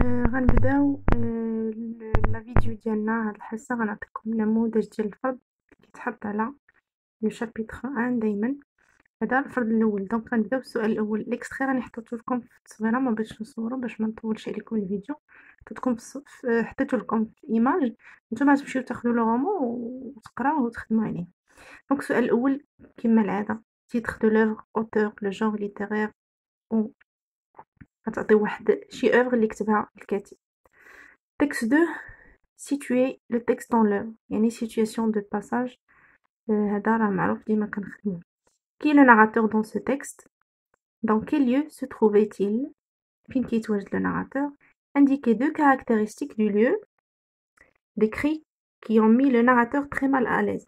غنبداو لا فيديو ديالنا. هاد الحصة غنعطيكم نموذج ديال الفرض كيتحط على لو شابيتر 1 دايما. هذا الفرض الاول. دونك غنبداو بالسؤال الاول. ليكستري راني حطيتو لكم في التصويره، ما بغيتش نصورو باش ما نطولش عليكم الفيديو. حطيتو لكم في ايماج، نتوما تمشيو تاخذوا لو رومون وتقراوه وتخدموا عليه. دونك السؤال الاول كما العاده، تيتر دو لوفر، اوتور، لو جونغ ليتيرير، و غتعطي واحد شي اوفر اللي كتبها الكاتب. Texte 2, situer le texte dans l'œuvre. يعني situation de passage. هذا راه معروف ديما كنخدمو. Qui est le narrateur dans ce texte? Dans quel lieu se trouvait-il? فين كيتواجد le narrateur? Indiquez deux caractéristiques du lieu décrit qui ont mis le narrateur très mal à l'aise.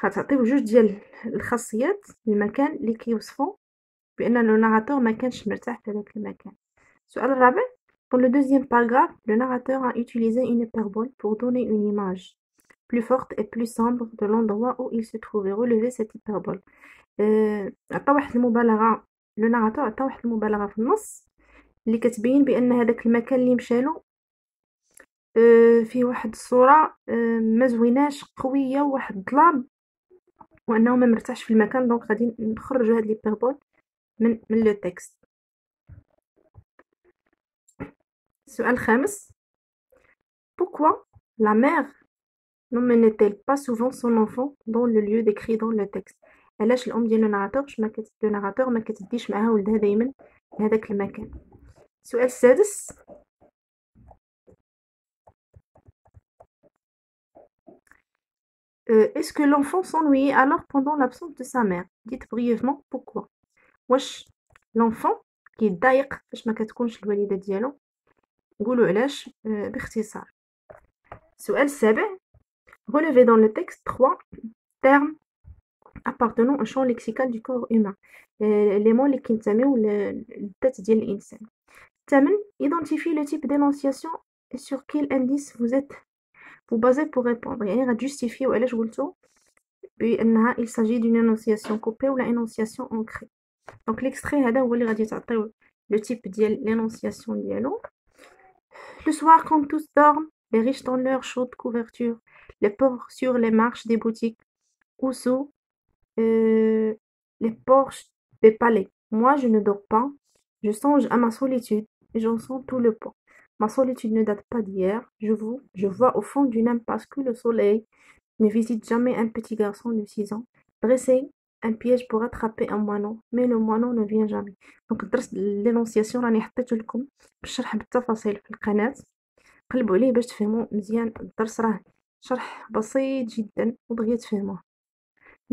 غتعطيو جوج ديال الخاصيات المكان اللي كيوصفو بأن le narrateur ما كانش مرتاح في هذاك المكان. السؤال الرابع. Dans le deuxième paragraphe, le narrateur a utilisé une hyperbole pour donner une image plus forte et plus sombre de l'endroit où il se trouvait. Relevez cette hyperbole. عطا واحد المبالغة، لو ناراتور عطا واحد المبالغة في النص اللي كتبين بأن هذاك المكان اللي مشالو فيه واحد الصورة ما زويناش، قوية، وواحد الظلام، وأنه ما مرتاحش في المكان. دونك غادي نخرجوا هاد الهيبربول من لو تكست. السؤال الخامس. Pourquoi la mère n'emmène-t-elle pas souvent son enfant dans le lieu décrit dans le texte? علاش الام ديال لو ناراتور ما كتديش معاها ولدها دائما لهذاك المكان؟ السؤال السادس. Est-ce que l'enfant s'ennuyait alors pendant l'absence de sa mère? Dites brièvement pourquoi. واش l'enfant كيتضايق فاش ما كتكونش الوالده ديالو؟ نقولوا علاش باختصار. السؤال السابع. Relevez dans le texte 3 termes appartenant au champ lexical du corps humain. Les mots اللي كينتميو للذات ديال الانسان. الثامن. Identifiez le type d'énonciation et sur quel indice vous basez pour répondre. يعني غتجوستيفيو علاش قلتو بانها il s'agit d'une énonciation coupée ou la énonciation ancrée. دونك l'extrait هذا هو اللي غادي تعطيو le type ديال l'énonciation ديالو. Le soir quand tous dorment, les riches dans leurs chaudes couvertures, les pauvres sur les marches des boutiques ou sous les porches des palais. Moi, je ne dors pas, je songe à ma solitude et j'en sens tout le poids. Ma solitude ne date pas d'hier, je vois au fond d'une impasse que le soleil ne visite jamais un petit garçon de 6 ans, dresser un piège pour attraper un moineau, mais le moineau ne vient jamais. Donc, الدرس l'énonciation راني حطيته لكم بالشرح بالتفاصيل في القناة، قلبوا عليه باش تفهموا مزيان. الدرس راه شرح بسيط جدا ودغيا تفهموه.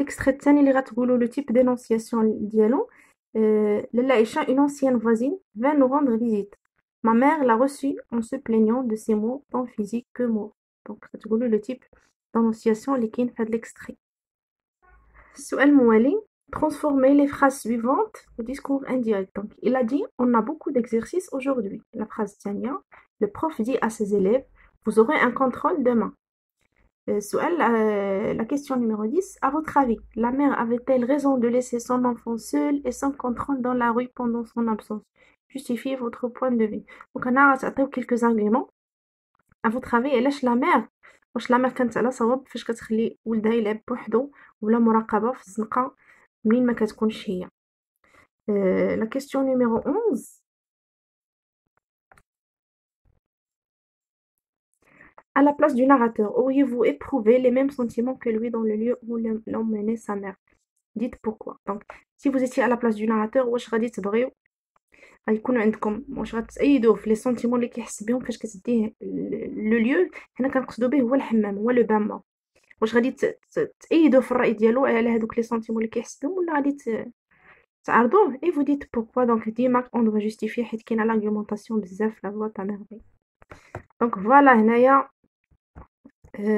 L'extrait الثاني اللي غتقولوا le type d'énonciation ديالو. لالا عائشة, une ancienne voisine, vint nous rendre visite. Ma mère l'a reçue en se plaignant de ses maux tant physiques que moraux. Donc غتقولوا le type d'énonciation اللي كاين في هذا l'extrait. السؤال الموالي. Transformer les phrases suivantes au discours indirect. Donc il a dit on a beaucoup d'exercices aujourd'hui. La phrase الثانية. Le prof dit à ses élèves vous aurez un contrôle demain. La question numéro 10. À votre avis, la mère avait-elle raison de laisser son enfant seul et sans contrôle dans la rue pendant son absence? Justifiez votre point de vue. Donc, on a quelques arguments. À votre avis, علاش la mère واش لا مير كانت على صواب فاش كتخلي ولدها يلعب بوحدو ولا مراقبة في الزنقة منين ما كتكونش هي؟ La question numéro 11. À la place du narrateur, auriez-vous éprouvé les mêmes sentiments que lui dans le lieu où l'emmenait sa mère? Dites pourquoi. Donc, si vous étiez à la place du narrateur, واش غادي تبغيو غيكون عندكم، واش غتأيدوه في لي سونتيمون اللي كيحس بهم فاش كتديه لو ليو؟ حنا كنقصدو به هو الحمام، هو لو بان. واش غادي تأيدوه في الرأي ديالو على هادوك لي سونتيمون اللي كيحس بهم، ولا غادي تعارضوه؟ اي vous dites pourquoi. Donc ديما on doit justifier حيت كاينه l'argumentation بزاف لا فوا تاع ميرفي. دونك فوالا هنايا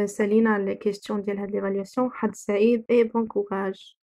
سالينا لي كيستيون ديال هاد ليفالواسيون. حد سعيد et bon courage.